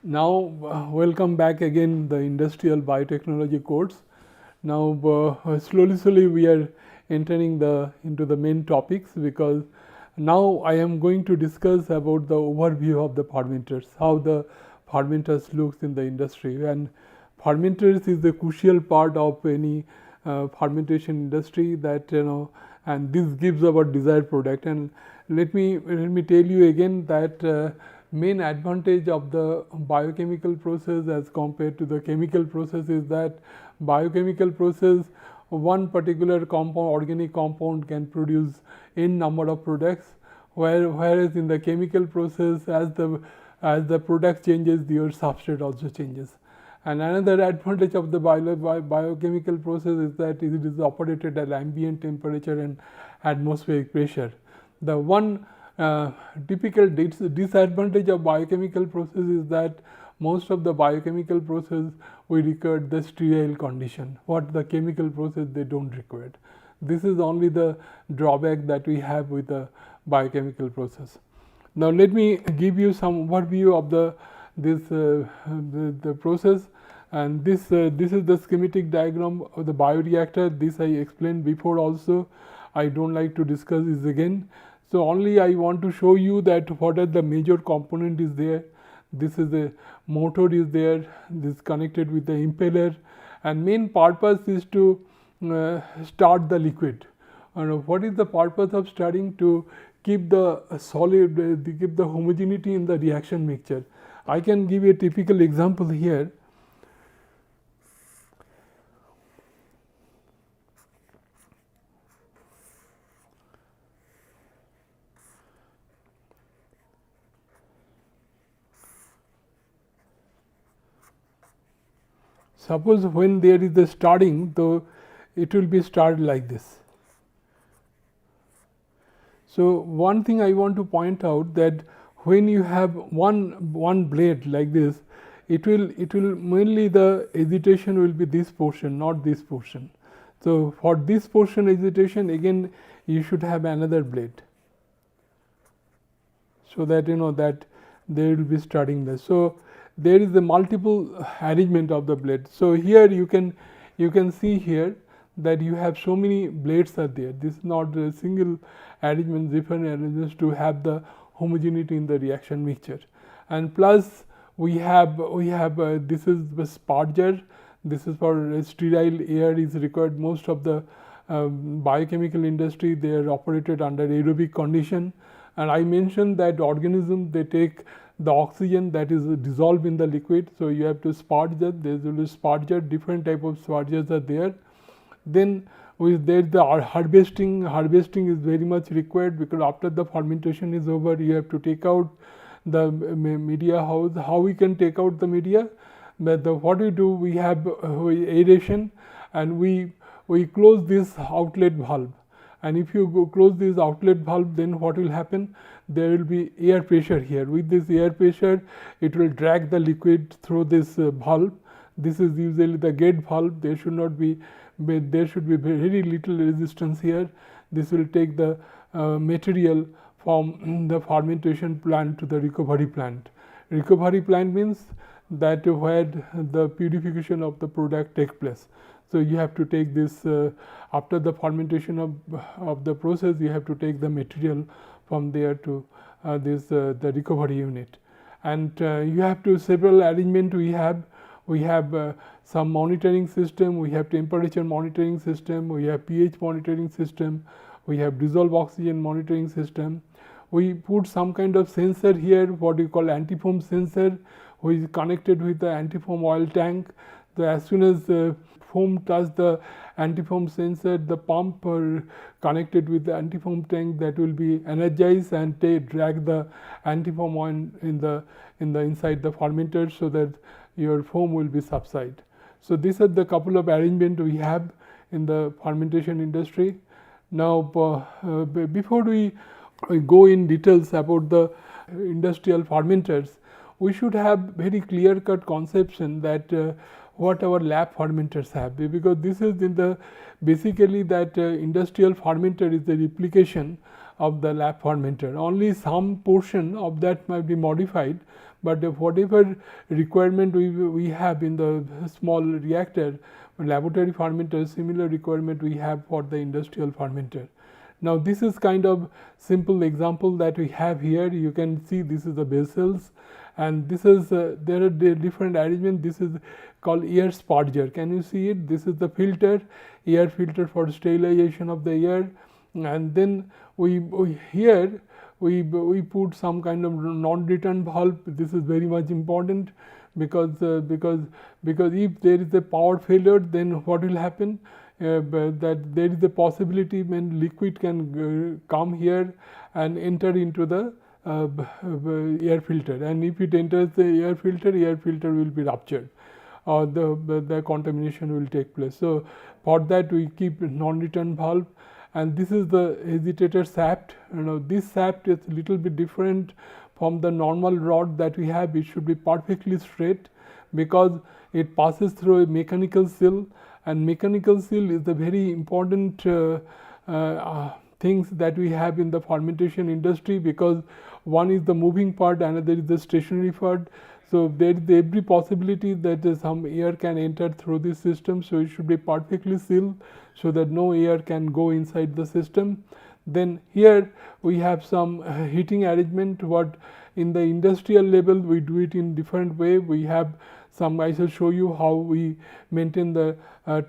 Now, welcome back again the industrial biotechnology course. Now, slowly we are entering into the main topics, because now I am going to discuss about the overview of the fermenters, how the fermenters looks in the industry, and fermenters is the crucial part of any fermentation industry, that and this gives our desired product. And let me tell you again that main advantage of the biochemical process as compared to the chemical process is that biochemical process, one particular compound, organic compound, can produce n number of products, whereas in the chemical process, as the product changes, your substrate also changes. And another advantage of the biochemical process is that it is operated at ambient temperature and atmospheric pressure. The one typical disadvantage of biochemical process is that most of the biochemical process we require the sterile condition, what the chemical process they don't require. This is only the drawback that we have with the biochemical process. Now, let me give you some overview of the process, and this is the schematic diagram of the bioreactor. This I explained before also. I don't like to discuss this again. So, only I want to show you that what are the major component is there. This is the motor is there, this connected with the impeller, and main purpose is to start the liquid. What is the purpose of starting? To keep the solid, keep the homogeneity in the reaction mixture. I can give you a typical example here. Suppose when there is the starting, though it will be started like this. So, one thing I want to point out, that when you have one blade like this, it will mainly the agitation will be this portion, not this portion. So, for this portion agitation, again you should have another blade, so that that they will be starting this. So, there is a multiple arrangement of the blade. So, here you can see here that you have so many blades are there. This is not a single arrangement, different arrangements to have the homogeneity in the reaction mixture. And plus we have this is the sparger. This is for sterile air is required. Most of the biochemical industry, they are operated under aerobic condition. And I mentioned that organism, they take the oxygen that is dissolved in the liquid. So, you have to sparge that. There is a sparger, different type of spargers are there. Then there is the harvesting. Harvesting is very much required, because after the fermentation is over, you have to take out the media. How we can take out the media? But what we do, we have aeration, and we close this outlet valve. And if you close this outlet valve, then what will happen? There will be air pressure here. With this air pressure, it will drag the liquid through this valve. This is usually the gate valve. There should not be, there should be very little resistance here. This will take the material from the fermentation plant to the recovery plant. Recovery plant means that where the purification of the product takes place. So, you have to take this after the fermentation of the process, you have to take the material from there to the recovery unit. And you have to several arrangement we have some monitoring system, we have temperature monitoring system, we have pH monitoring system, we have dissolved oxygen monitoring system. We put some kind of sensor here, what we call antifoam sensor, which is connected with the antifoam oil tank. So, as soon as foam touch the antifoam sensor, the pump connected with the antifoam tank, that will be energized and drag the antifoam oil in the inside the fermenter, so that your foam will be subside. So, these are the couple of arrangement we have in the fermentation industry. Now, before we go in details about the industrial fermenters, we should have very clear cut conception that what our lab fermenters have, because this is in the basically that industrial fermenter is the replication of the lab fermenter. Only some portion of that might be modified, but whatever requirement we have in the small reactor laboratory fermenter, similar requirement we have for the industrial fermenter. Now this is kind of simple example that we have here. You can see this is the vessels, and this is there are different arrangement. This is called air spurger. Can you see it? This is the filter, air filter for sterilization of the air, and then we here we put some kind of non-return valve. This is very much important because if there is a power failure, then what will happen? That there is a possibility when liquid can come here and enter into the air filter, and if it enters the air filter will be ruptured, or the contamination will take place. So for that we keep non-return valve, and this is the agitator shaft. This shaft is little bit different from the normal rod that we have. It should be perfectly straight because it passes through a mechanical seal, and mechanical seal is the very important things that we have in the fermentation industry, because one is the moving part, another is the stationary part. So there is every possibility that some air can enter through this system, so it should be perfectly sealed so that no air can go inside the system. Then here we have some heating arrangement. What in the industrial level we do it in different way. We have some, I shall show you how we maintain the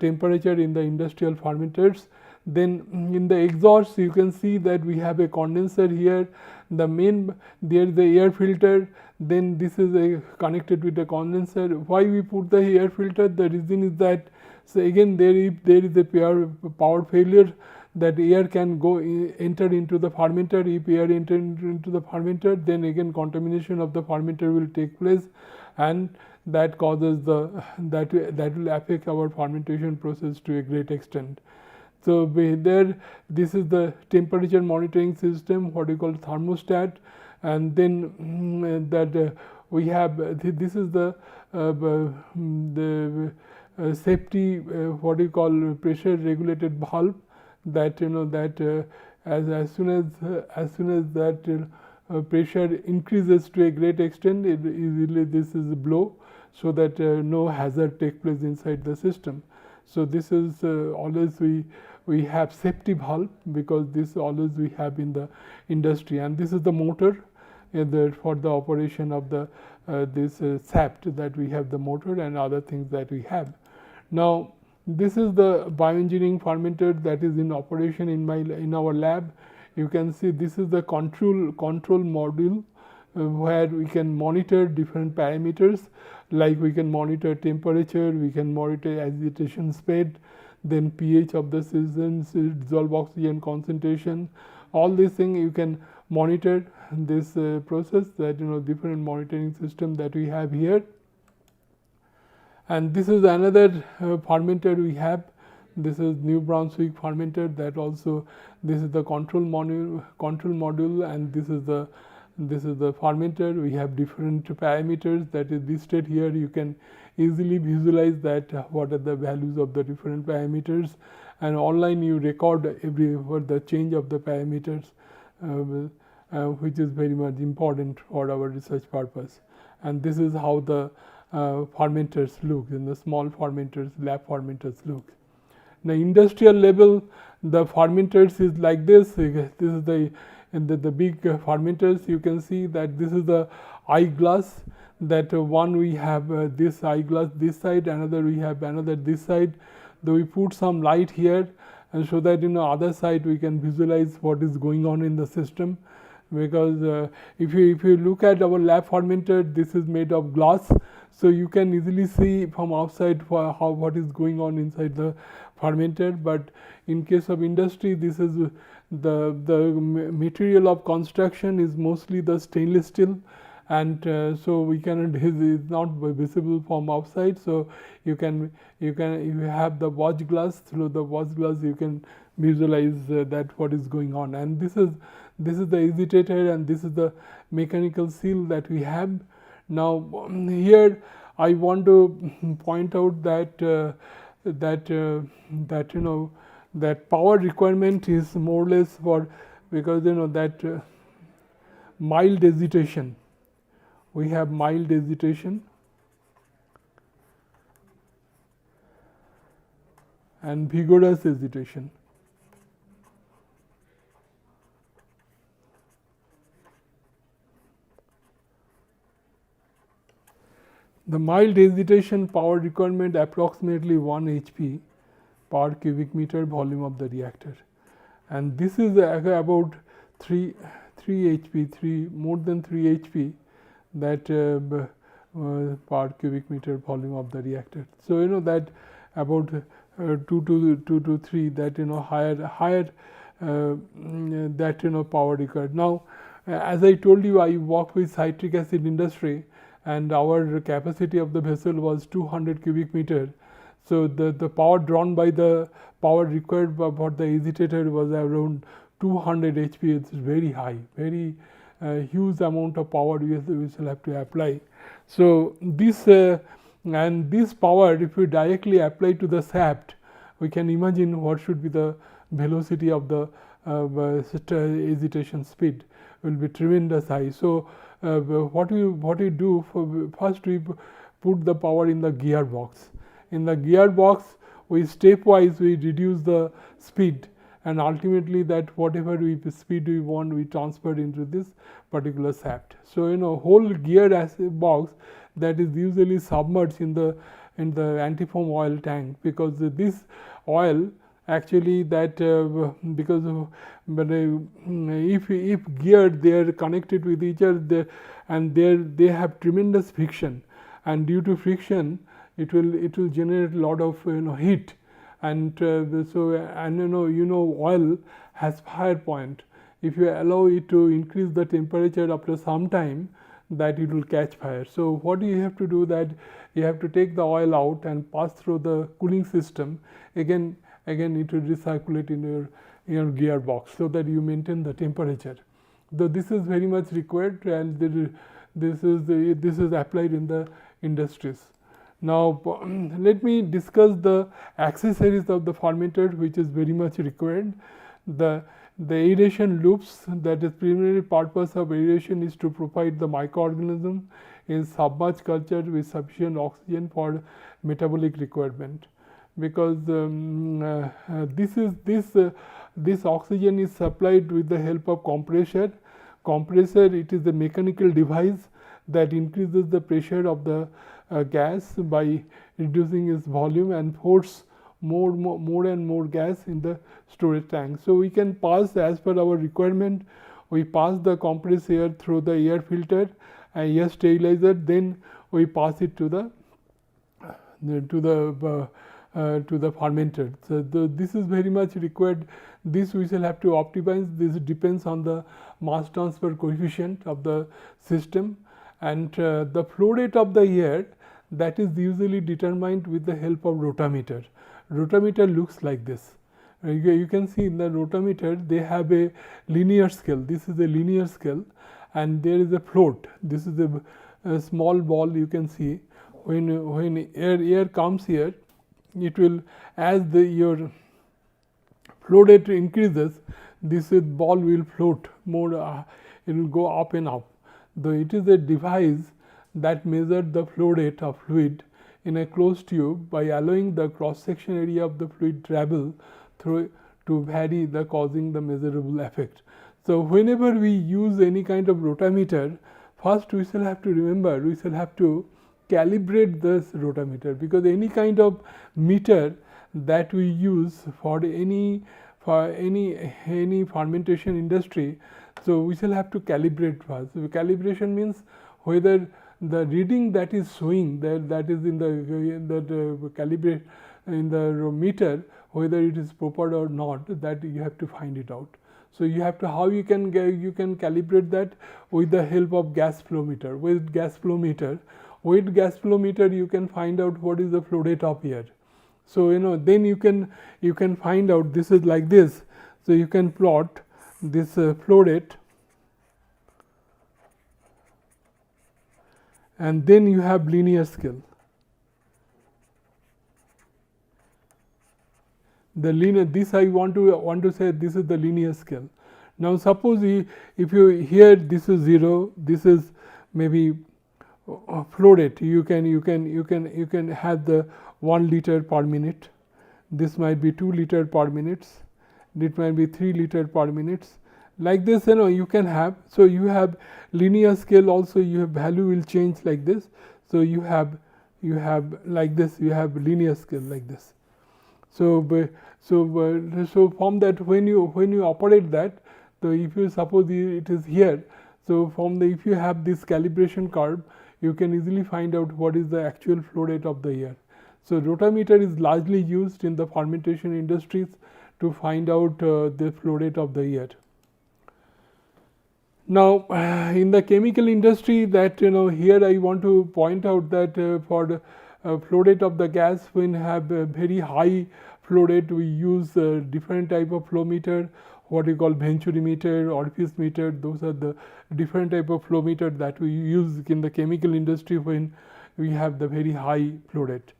temperature in the industrial fermenters. Then in the exhaust you can see that we have a condenser here. The main, there is the air filter, then this is connected with the condenser. Why we put the air filter? The reason is that, so again if there is a power failure, that air can go enter into the fermenter. If air enter into the fermenter, then again contamination of the fermenter will take place, and that causes that will affect our fermentation process to a great extent. So this is the temperature monitoring system, what we call thermostat, and then we have this is the safety, what we call pressure regulated valve, that as soon as that pressure increases to a great extent, easily this is blow, so that no hazard take place inside the system. So this is always we have safety valve, because this always we have in the industry, and this is the motor for the operation of the this shaft, that we have the motor and other things that we have. Now this is the bioengineering fermenter that is in operation in our lab. You can see this is the control module where we can monitor different parameters, like we can monitor temperature, we can monitor agitation speed, then pH of the systems, dissolved oxygen concentration. All these things you can monitor this process, that different monitoring system that we have here. And this is another fermenter we have. This is New Brunswick fermenter. That also, this is the control module, and this is the fermenter. We have different parameters that is listed here. You can easily visualize that what are the values of the different parameters, and online you record the change of the parameters, which is very much important for our research purpose. And this is how the fermenters look, in the small fermenters, lab fermenters look. Now industrial level, the fermenters is like this. This is the big fermenters. You can see that this is the eyeglass, that one we have this eyeglass this side, another we have another this side. Though we put some light here, and so that other side we can visualize what is going on in the system. Because if you look at our lab fermenter, this is made of glass, so you can easily see from outside what is going on inside the fermenter. But in case of industry, this is the material of construction is mostly the stainless steel, and so we cannot, it is not visible from outside. So you have the watch glass, through the watch glass you can visualize that what is going on. And this is the agitator, and this is the mechanical seal that we have. Now here I want to point out that that power requirement is more or less for because that mild agitation, we have mild agitation and vigorous agitation. The mild agitation power requirement approximately 1 HP per cubic meter volume of the reactor, and this is about 3 HP, more than 3 HP that per cubic meter volume of the reactor. So that about 2 to 3, that higher that power required. Now, as I told you, I work with citric acid industry, and our capacity of the vessel was 200 cubic meter. So the power drawn by the power required for the agitator was around 200 HP. It's very high, very huge amount of power we shall have to apply. So this and this power, if we directly apply to the shaft, we can imagine what should be the velocity of the agitation speed will be tremendous high. So what we do, first we put the power in the gearbox. In the gearbox, we stepwise we reduce the speed, and ultimately that whatever speed we want, we transfer into this particular shaft. So whole gear box that is usually submerged in the antifoam oil tank, because this oil actually that because if gear, they are connected with each other, and they have tremendous friction, and due to friction it will generate a lot of heat, and oil has fire point. If you allow it to increase the temperature after some time, that it will catch fire. So what you have to do, that you have to take the oil out and pass through the cooling system. Again it will recirculate in your gearbox, so that you maintain the temperature. Though this is very much required, and this is applied in the industries. Now let me discuss the accessories of the fermenter, which is very much required. The aeration loops, that is primary purpose of aeration is to provide the microorganism in submerged culture with sufficient oxygen for metabolic requirement, because this oxygen is supplied with the help of compressor. It is a mechanical device that increases the pressure of the gas by reducing its volume and force more and more gas in the storage tank. So we can pass, as per our requirement, we pass the compressed air through the air filter and air sterilizer, then we pass it to the fermenter. So this is very much required. This we shall have to optimize. This depends on the mass transfer coefficient of the system, and the flow rate of the air, that is usually determined with the help of rotameter. Rotameter looks like this. You can see in the rotameter they have a linear scale. This is a linear scale, and there is a float. This is a small ball. You can see when air comes here, it will, as your flow rate increases, this ball will float more. It will go up and up. Though it is a device that measures the flow rate of fluid in a closed tube by allowing the cross section area of the fluid travel through to vary, the causing the measurable effect. So whenever we use any kind of rotameter, first we shall have to remember, we shall have to calibrate this rotameter, because any kind of meter that we use for any fermentation industry, so we shall have to calibrate first. So calibration means whether the reading that is showing that is in the calibrate in the meter, whether it is proper or not, that you have to find it out. So you have to, how you can calibrate that, with the help of gas flow meter. With gas flow meter you can find out what is the flow rate of air. So then you can find out, this is like this. So you can plot this flow rate, and then you have linear scale. The linear, this I want to say, this is the linear scale. Now suppose if you here this is 0, this is maybe flow rate. You can have the 1 liter per minute. This might be 2 liter per minute. It might be 3 liter per minute. Like this, you can have. So you have linear scale also. You have value will change like this. So you have like this. You have linear scale like this. So from that, when you operate that, so if you suppose it is here, so from the if you have this calibration curve, you can easily find out what is the actual flow rate of the air. So rotameter is largely used in the fermentation industries to find out the flow rate of the air. Now in the chemical industry, that here I want to point out that for the flow rate of the gas, when have a very high flow rate, we use different type of flow meter, what we call venturimeter, orifice meter. Those are the different type of flow meter that we use in the chemical industry when we have the very high flow rate.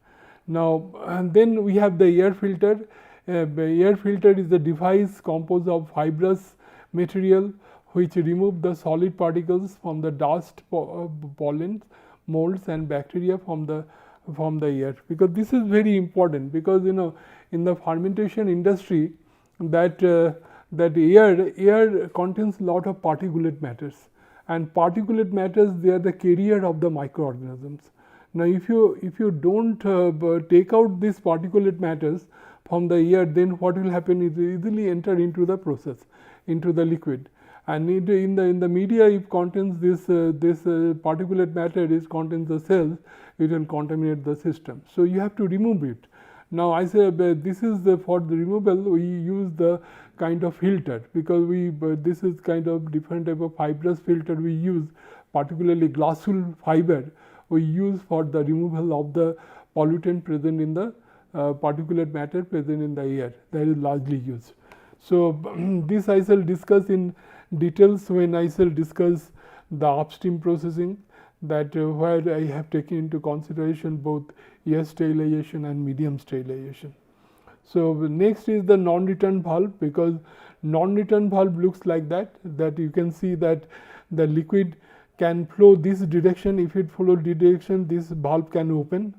Now and then we have the air filter. The air filter is a device composed of fibrous material which remove the solid particles from the dust, pollen, molds and bacteria from the air, because this is very important, because in the fermentation industry that air contains a lot of particulate matters, and particulate matters, they are the carrier of the microorganisms. Now if you don't take out these particulate matters from the air, then what will happen is easily enter into the process, into the liquid, and in the media, if contains this particulate matter contains the cells, it will contaminate the system. So you have to remove it. Now I say this is for the removal, we use the kind of filter, because this is kind of different type of fibrous filter we use, particularly glasswool fiber we use for the removal of the pollutant present in the particulate matter present in the air, that is largely used. So this I shall discuss in details when I shall discuss the upstream processing, that where I have taken into consideration both air sterilization and medium sterilization. So next is the non-return valve, because non-return valve looks like that you can see that the liquid can flow this direction. If it follow this direction, this valve can open,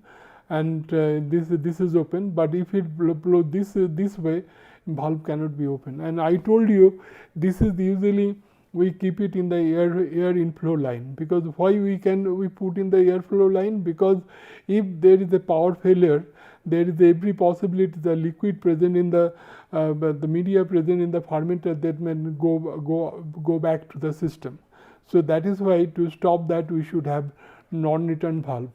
and this is open, but if it flow this way, valve cannot be open. And I told you this is usually we keep it in the air inflow line, because why we put in the airflow line, because if there is a power failure, there is every possibility the liquid present in the media present in the fermenter that may go back to the system. So that is why, to stop that, we should have non-return valve.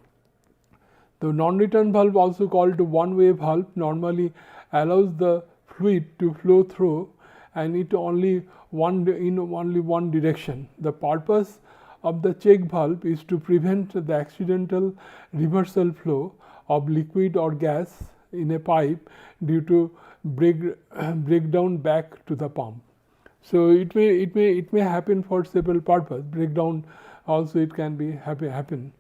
The non-return valve, also called one-way valve, normally allows the fluid to flow through, and it only one direction. The purpose of the check valve is to prevent the accidental reversal flow of liquid or gas in a pipe due to breakdown back to the pump. So it may happen for several purposes. Breakdown also it can be happen.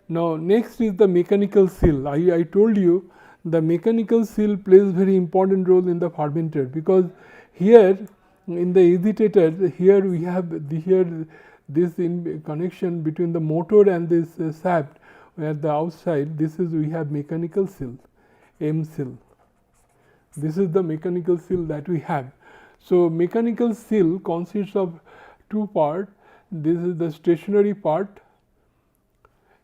Now next is the mechanical seal. I told you the mechanical seal plays very important role in the fermenter, because here in the agitator, here we have this in connection between the motor and this shaft, where the outside we have mechanical seal, M seal. This is the mechanical seal that we have. So mechanical seal consists of two parts. This is the stationary part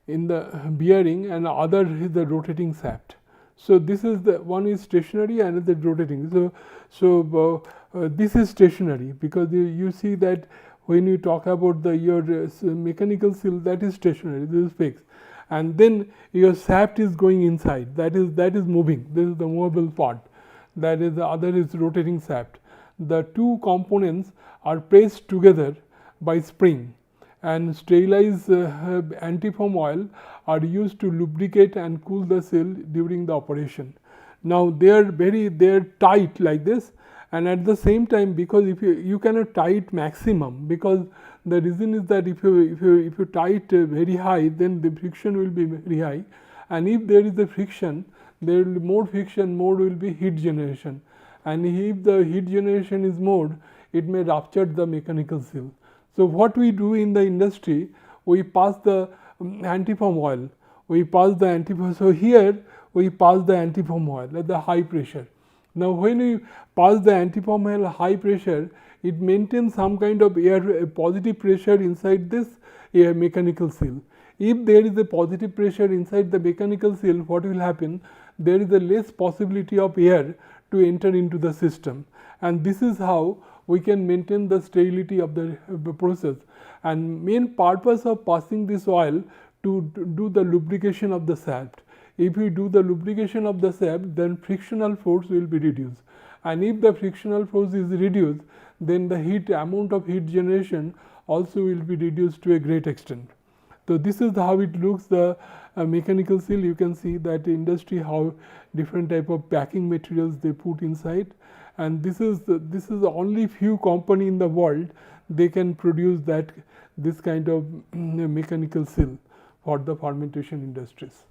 in the bearing, and other is the rotating shaft. So this is the one is stationary and the rotating. So this is stationary, because you see that when you talk about your mechanical seal, that is stationary, this is fixed, and then your shaft is going inside, that is moving. This is the movable part. That is the other is rotating shaft. The two components are pressed together by spring, and sterilized antifoam oil are used to lubricate and cool the seal during the operation. Now they are tight like this, and at the same time, because if you cannot tie it maximum, because the reason is that if you tie it very high, then the friction will be very high, and if there is a friction, there will be more friction, more will be heat generation, and if the heat generation is more, it may rupture the mechanical seal. So what we do in the industry, we pass the antifoam oil, we pass the antifoam. So here we pass the antifoam oil at the high pressure. Now when we pass the antifoam oil high pressure, it maintains some kind of air positive pressure inside this air mechanical seal. If there is a positive pressure inside the mechanical seal, what will happen? There is a less possibility of air to enter into the system, and this is how we can maintain the sterility of the process. And main purpose of passing this oil to do the lubrication of the shaft. If we do the lubrication of the shaft, then frictional force will be reduced, and if the frictional force is reduced, then the amount of heat generation also will be reduced to a great extent. So this is how it looks, the mechanical seal. You can see that industry how different type of packing materials they put inside, and this is the only few company in the world they can produce this kind of mechanical seal for the fermentation industries.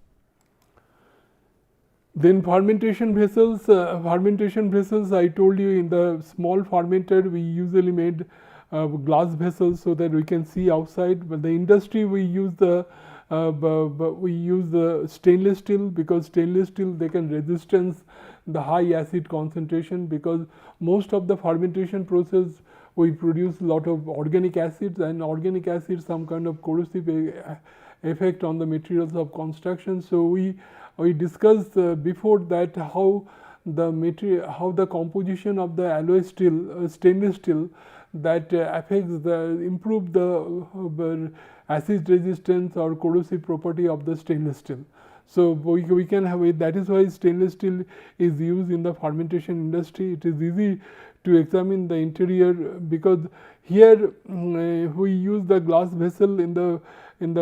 Then fermentation vessels. I told you, in the small fermenter we usually made glass vessels so that we can see outside. But the industry we use the stainless steel, because stainless steel they can resistance the high acid concentration, because most of the fermentation process we produce a lot of organic acids, and organic acids some kind of corrosive effect on the materials of construction. So we discussed before that how the composition of the alloy steel, stainless steel, that affects improve the acid resistance or corrosive property of the stainless steel. So we can have it. That is why stainless steel is used in the fermentation industry. It is easy to examine the interior, because here we use the glass vessel in the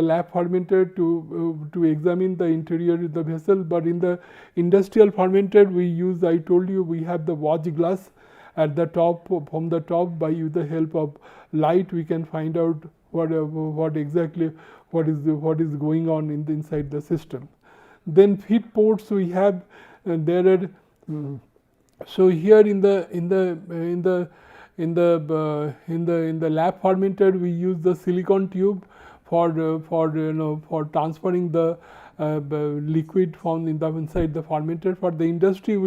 lab fermenter to examine the interior of the vessel. But in the industrial fermenter we use, I told you, we have the watch glass at the top. From the top, by the help of light, we can find out what exactly what is going on inside the system. Then feed ports we have. There are so here in the lab fermenter we use the silicon tube for transferring the liquid from inside the fermenter. For the industry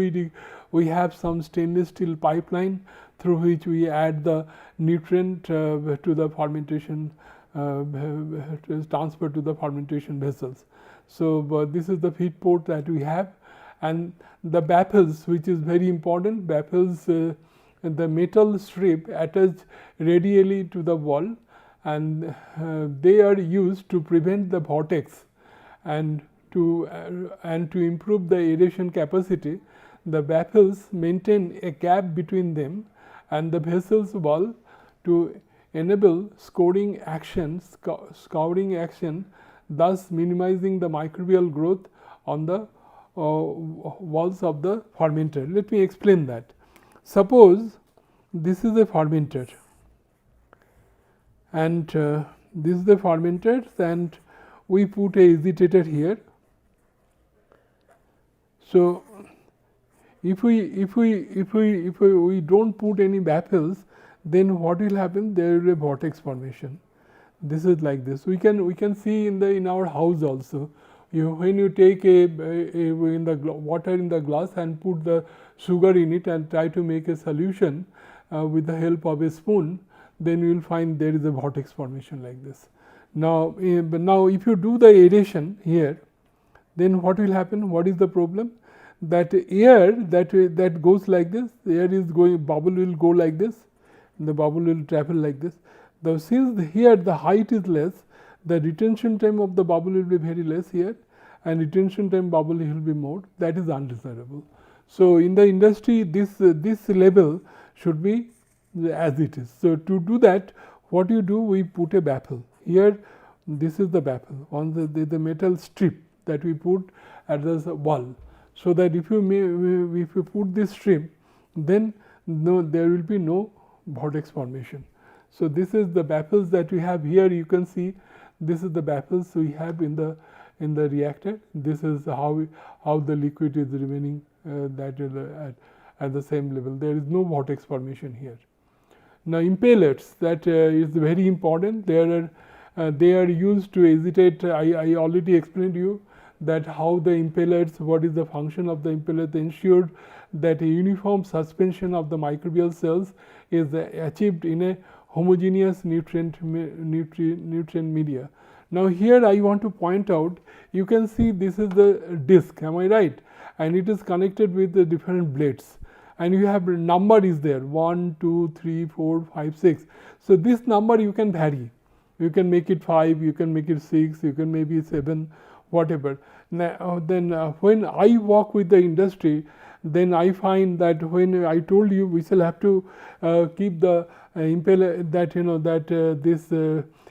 we have some stainless steel pipeline through which we add the nutrient to the fermentation, transfer to the fermentation vessels. So this is the feed port that we have. And the baffles, which is very important, baffles, the metal strip attached radially to the wall, and they are used to prevent the vortex and to improve the aeration capacity. The baffles maintain a gap between them and the vessel's wall to enable scouring action, thus minimizing the microbial growth on the walls of the fermenter. Let me explain that. Suppose this is a fermenter, and this is the fermenter, and we put a agitator here. So if we don't put any baffles, then what will happen? There will be a vortex formation. This is like this. We can see in our house also. When you take water in the glass and put the sugar in it and try to make a solution with the help of a spoon, then you will find there is a vortex formation like this. Now if you do the aeration here, then what will happen? What is the problem? That air that goes like this, the air is going, bubble will go like this, and the bubble will travel like this. Now since here the height is less, the retention time of the bubble will be very less here, and retention time bubble will be more. That is undesirable. So in the industry, this level should be as it is. So to do that, what you do? We put a baffle here. This is the baffle on the metal strip that we put at the wall, so that if you put this strip, then there will be no vortex formation. So this is the baffles that we have here. You can see this is the baffles we have in the reactor. This is how the liquid is remaining at the same level. There is no vortex formation here. Now impellers, that is very important. They are used to agitate. I already explained to you that how the impellers, what is the function of the impeller, ensured that a uniform suspension of the microbial cells is achieved in a homogeneous nutrient media. Now here I want to point out, you can see this is the disc, am I right? And it is connected with the different blades, and you have number is there 1, 2, 3, 4, 5, 6. So this number you can vary. You can make it 5, you can make it 6, you can maybe 7, whatever. Now, then when I work with the industry, then I find that when I told you we shall have to keep the impeller, that this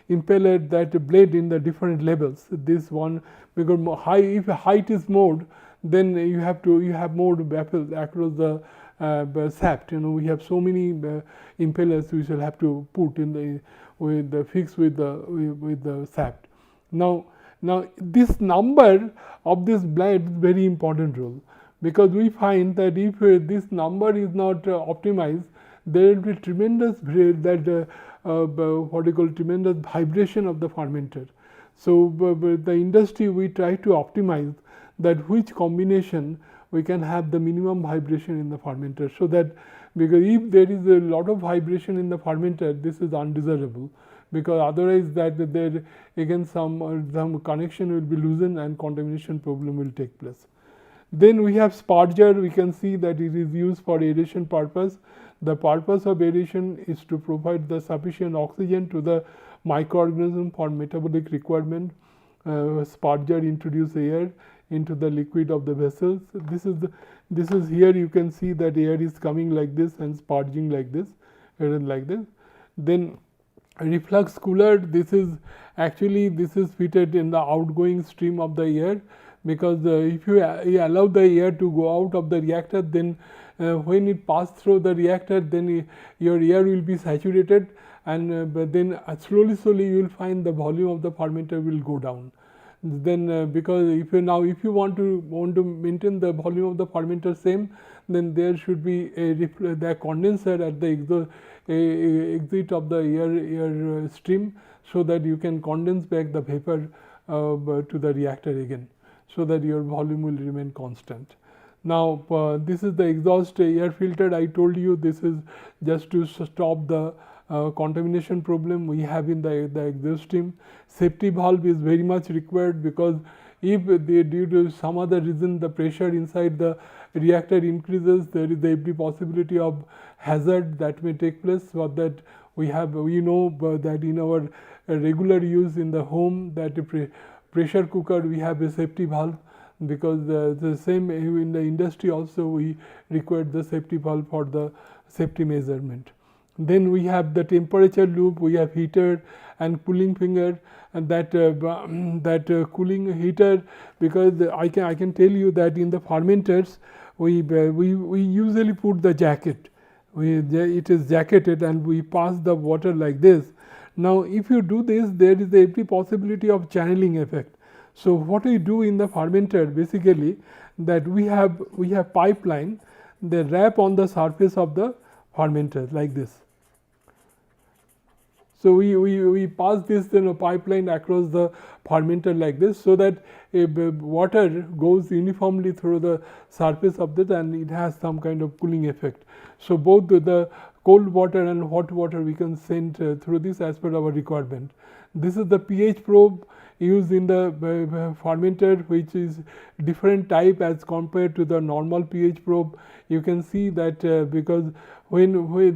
impeller, that blade in the different levels. This one, because if height is more, then you have more baffles across the shaft. We have so many impellers we shall have to put in the fix with the shaft. Now this number of this blade is very important role, because we find that if this number is not optimized, there will be tremendous tremendous vibration of the fermenter. So the industry, we try to optimize that which combination we can have the minimum vibration in the fermenter, so that, because if there is a lot of vibration in the fermenter, this is undesirable, because otherwise that there again some connection will be loosened and contamination problem will take place. Then we have sparger. We can see that it is used for aeration purpose. The purpose of aeration is to provide the sufficient oxygen to the microorganism for metabolic requirement. Sparger introduce air into the liquid of the vessels. This is here you can see that air is coming like this and sparging like this, like this. Then reflux cooler, this is fitted in the outgoing stream of the air, because if you allow the air to go out of the reactor, then when it passes through the reactor, then your air will be saturated, and but then slowly you will find the volume of the fermenter will go down. Then because if you want to maintain the volume of the fermenter same, then there should be the condenser at the exit of the air stream, so that you can condense back the vapor to the reactor again, so that your volume will remain constant. Now this is the exhaust air filter. I told you this is just to stop the contamination problem we have in the exhaust stream. Safety valve is very much required, because if due to some other reason the pressure inside the reactor increases, there is every possibility of hazard that may take place. For that we know that in our regular use in the home, that pressure cooker we have a safety valve, because the same in the industry also we require the safety valve for the safety measurement. Then we have the temperature loop, we have heater and cooling finger, and that cooling heater, because I can tell you that in the fermenters we usually put the jacket. It is jacketed and we pass the water like this. Now if you do this, there is every possibility of channeling effect. So what we do in the fermenter, basically, that we have pipeline, they wrap on the surface of the fermenter like this. So we pass this pipeline across the fermenter like this, so that water goes uniformly through the surface of that, and it has some kind of cooling effect. So both the cold water and hot water we can send through this as per our requirement. This is the pH probe used in the fermenter, which is different type as compared to the normal pH probe. You can see that because when you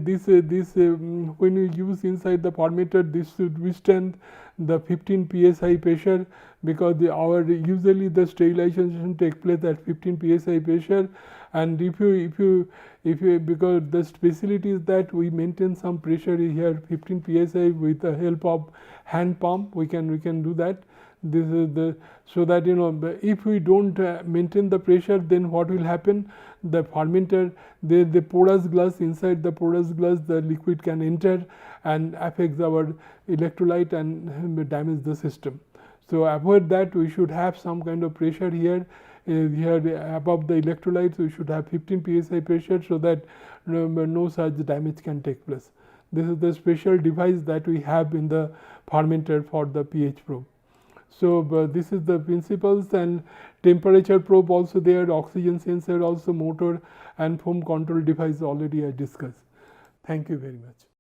use inside the fermenter, this should withstand the 15 psi pressure, because usually the sterilization take place at 15 psi pressure. And if you because the specialty is that we maintain some pressure here 15 psi with the help of hand pump, we can do that. This is so that if we don't maintain the pressure, then what will happen? The fermenter, the porous glass, inside the porous glass the liquid can enter and affects our electrolyte and damage the system. So avoid that. We should have some kind of pressure here. Here above the electrolytes we should have 15 psi pressure, so that no such damage can take place. This is the special device that we have in the fermenter for the pH probe. So this is the principles, and temperature probe also there, oxygen sensor also, motor and foam control device already I discussed. Thank you very much.